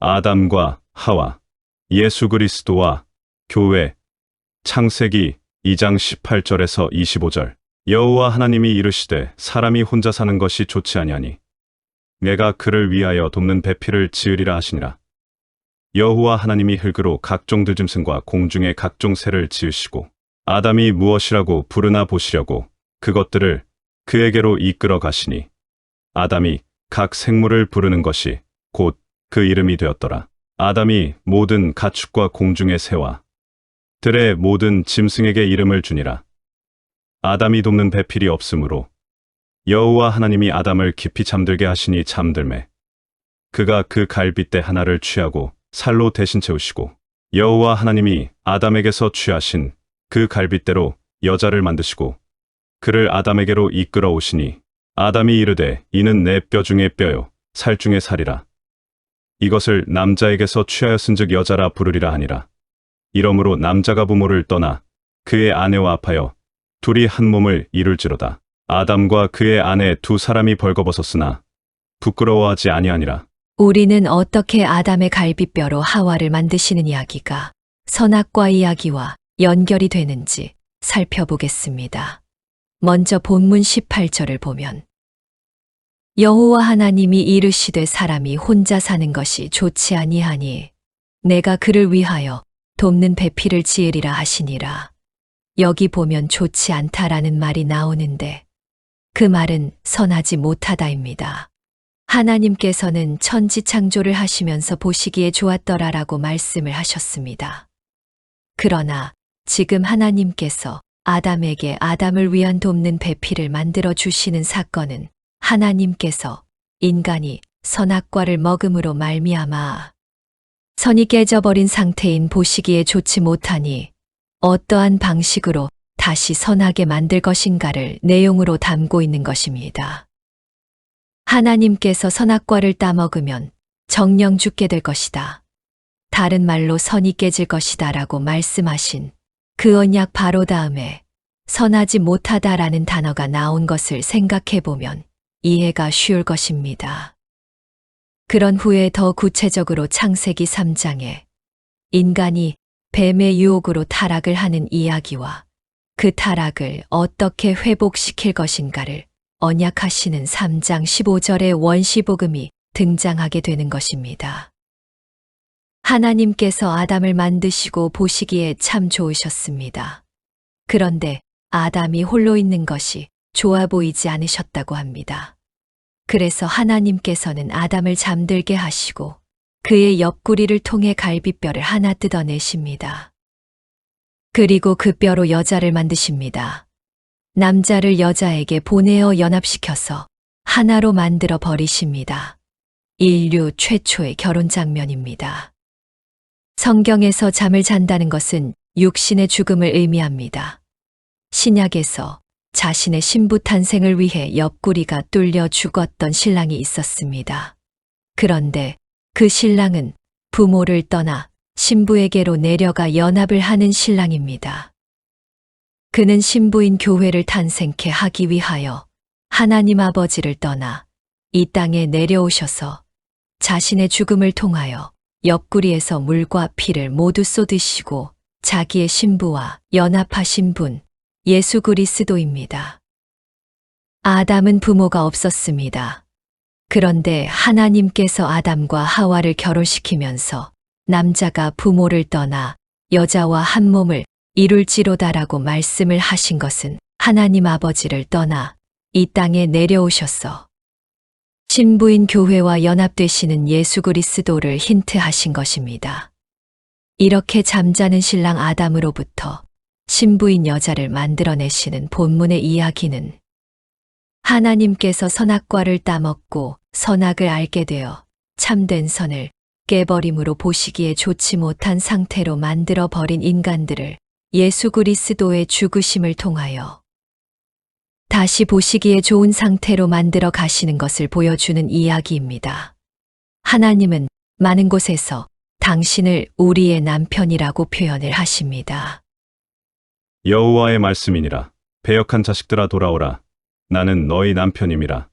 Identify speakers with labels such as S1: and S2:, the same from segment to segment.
S1: 아담과 하와, 예수 그리스도와 교회. 창세기 2장 18절에서 25절. 여호와 하나님이 이르시되 사람이 혼자 사는 것이 좋지 아니하니 내가 그를 위하여 돕는 배필을 지으리라 하시니라. 여호와 하나님이 흙으로 각종 들짐승과 공중의 각종 새를 지으시고 아담이 무엇이라고 부르나 보시려고 그것들을 그에게로 이끌어 가시니 아담이 각 생물을 부르는 것이 곧 그 이름이 되었더라. 아담이 모든 가축과 공중의 새와 들의 모든 짐승에게 이름을 주니라. 아담이 돕는 배필이 없으므로 여호와 하나님이 아담을 깊이 잠들게 하시니 잠들매 그가 그 갈빗대 하나를 취하고 살로 대신 채우시고 여호와 하나님이 아담에게서 취하신 그 갈빗대로 여자를 만드시고 그를 아담에게로 이끌어 오시니 아담이 이르되 이는 내 뼈 중의 뼈요 살 중의 살이라. 이것을 남자에게서 취하였은즉 여자라 부르리라 하니라. 이러므로 남자가 부모를 떠나 그의 아내와 합하여 둘이 한 몸을 이룰지로다. 아담과 그의 아내 두 사람이 벌거벗었으나 부끄러워하지 아니하니라.
S2: 우리는 어떻게 아담의 갈빗뼈로 하와를 만드시는 이야기가 선악과 이야기와 연결이 되는지 살펴보겠습니다. 먼저 본문 18절을 보면 여호와 하나님이 이르시되 사람이 혼자 사는 것이 좋지 아니하니 내가 그를 위하여 돕는 배필을 지으리라 하시니라. 여기 보면 좋지 않다라는 말이 나오는데 그 말은 선하지 못하다입니다. 하나님께서는 천지 창조를 하시면서 보시기에 좋았더라라고 말씀을 하셨습니다. 그러나 지금 하나님께서 아담에게 아담을 위한 돕는 배필을 만들어 주시는 사건은 하나님께서 인간이 선악과를 먹음으로 말미암아 선이 깨져버린 상태인 보시기에 좋지 못하니 어떠한 방식으로 다시 선하게 만들 것인가를 내용으로 담고 있는 것입니다. 하나님께서 선악과를 따먹으면 정령 죽게 될 것이다. 다른 말로 선이 깨질 것이다 라고 말씀하신 그 언약 바로 다음에 선하지 못하다라는 단어가 나온 것을 생각해 보면 이해가 쉬울 것입니다. 그런 후에 더 구체적으로 창세기 3장에 인간이 뱀의 유혹으로 타락을 하는 이야기와 그 타락을 어떻게 회복시킬 것인가를 언약하시는 3장 15절의 원시복음이 등장하게 되는 것입니다. 하나님께서 아담을 만드시고 보시기에 참 좋으셨습니다. 그런데 아담이 홀로 있는 것이 좋아 보이지 않으셨다고 합니다. 그래서 하나님께서는 아담을 잠들게 하시고 그의 옆구리를 통해 갈빗뼈를 하나 뜯어내십니다. 그리고 그 뼈로 여자를 만드십니다. 남자를 여자에게 보내어 연합시켜서 하나로 만들어 버리십니다. 인류 최초의 결혼 장면입니다. 성경에서 잠을 잔다는 것은 육신의 죽음을 의미합니다. 신약에서 자신의 신부 탄생을 위해 옆구리가 뚫려 죽었던 신랑이 있었습니다. 그런데 그 신랑은 부모를 떠나 신부에게로 내려가 연합을 하는 신랑입니다. 그는 신부인 교회를 탄생케 하기 위하여 하나님 아버지를 떠나 이 땅에 내려오셔서 자신의 죽음을 통하여 옆구리에서 물과 피를 모두 쏟으시고 자기의 신부와 연합하신 분 예수 그리스도입니다. 아담은 부모가 없었습니다. 그런데 하나님께서 아담과 하와를 결혼시키면서 남자가 부모를 떠나 여자와 한 몸을 이룰지로다라고 말씀을 하신 것은 하나님 아버지를 떠나 이 땅에 내려오셔서 신부인 교회와 연합되시는 예수 그리스도를 힌트하신 것입니다. 이렇게 잠자는 신랑 아담으로부터 신부인 여자를 만들어내시는 본문의 이야기는 하나님께서 선악과를 따먹고 선악을 알게 되어 참된 선을 깨버림으로 보시기에 좋지 못한 상태로 만들어 버린 인간들을 예수 그리스도의 죽으심을 통하여 다시 보시기에 좋은 상태로 만들어 가시는 것을 보여주는 이야기입니다. 하나님은 많은 곳에서 당신을 우리의 남편이라고 표현을 하십니다.
S1: 여호와의 말씀이니라. 배역한 자식들아 돌아오라. 나는 너희 남편임이라.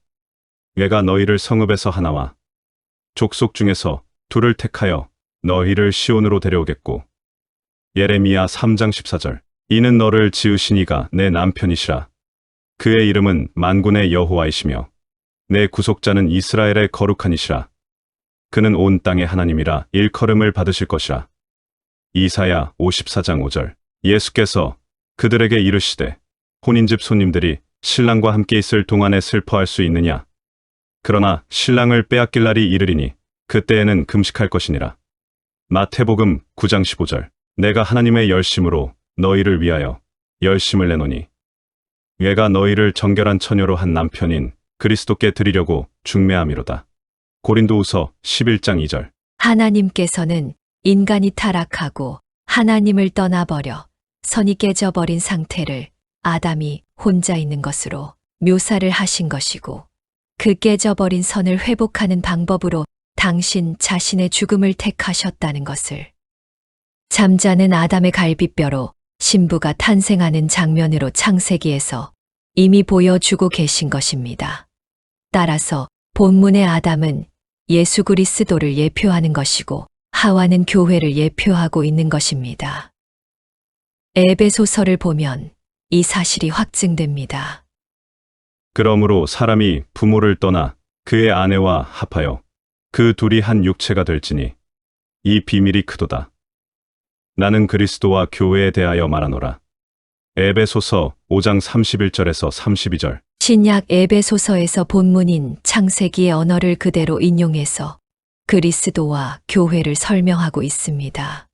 S1: 내가 너희를 성읍에서 하나와 족속 중에서 둘을 택하여 너희를 시온으로 데려오겠고. 예레미야 3장 14절. 이는 너를 지으시니가 내 남편이시라. 그의 이름은 만군의 여호와이시며 내 구속자는 이스라엘의 거룩하니시라. 그는 온 땅의 하나님이라 일컬음을 받으실 것이라. 이사야 54장 5절. 예수께서 그들에게 이르시되 혼인집 손님들이 신랑과 함께 있을 동안에 슬퍼할 수 있느냐? 그러나 신랑을 빼앗길 날이 이르리니 그때에는 금식할 것이니라. 마태복음 9장 15절. 내가 하나님의 열심으로 너희를 위하여 열심을 내노니 얘가 너희를 정결한 처녀로 한 남편인 그리스도께 드리려고 중매함이로다. 고린도후서 11장 2절.
S2: 하나님께서는 인간이 타락하고 하나님을 떠나버려 선이 깨져버린 상태를 아담이 혼자 있는 것으로 묘사를 하신 것이고, 그 깨져버린 선을 회복하는 방법으로 당신 자신의 죽음을 택하셨다는 것을 잠자는 아담의 갈비뼈로 신부가 탄생하는 장면으로 창세기에서 이미 보여주고 계신 것입니다. 따라서 본문의 아담은 예수 그리스도를 예표하는 것이고 하와는 교회를 예표하고 있는 것입니다. 에베소서를 보면 이 사실이 확증됩니다.
S1: 그러므로 사람이 부모를 떠나 그의 아내와 합하여 그 둘이 한 육체가 될지니 이 비밀이 크도다. 나는 그리스도와 교회에 대하여 말하노라. 에베소서 5장 31절에서 32절.
S2: 신약 에베소서에서 본문인 창세기의 언어를 그대로 인용해서 그리스도와 교회를 설명하고 있습니다.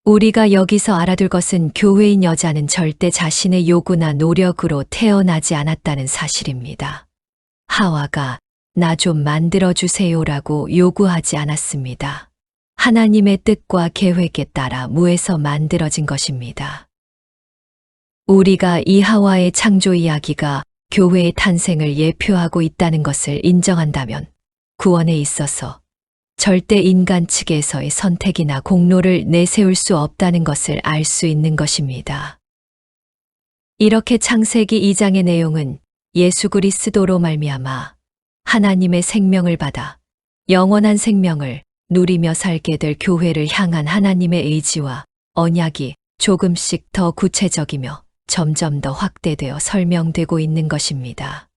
S2: 우리가 여기서 알아둘 것은 교회인 여자는 절대 자신의 요구나 노력으로 태어나지 않았다는 사실입니다. 하와가 나 좀 만들어주세요라고 요구하지 않았습니다. 하나님의 뜻과 계획에 따라 무에서 만들어진 것입니다. 우리가 이 하와의 창조 이야기가 교회의 탄생을 예표하고 있다는 것을 인정한다면 구원에 있어서 절대 인간 측에서의 선택이나 공로를 내세울 수 없다는 것을 알 수 있는 것입니다. 이렇게 창세기 2장의 내용은 예수 그리스도로 말미암아 하나님의 생명을 받아 영원한 생명을 누리며 살게 될 교회를 향한 하나님의 의지와 언약이 조금씩 더 구체적이며 점점 더 확대되어 설명되고 있는 것입니다.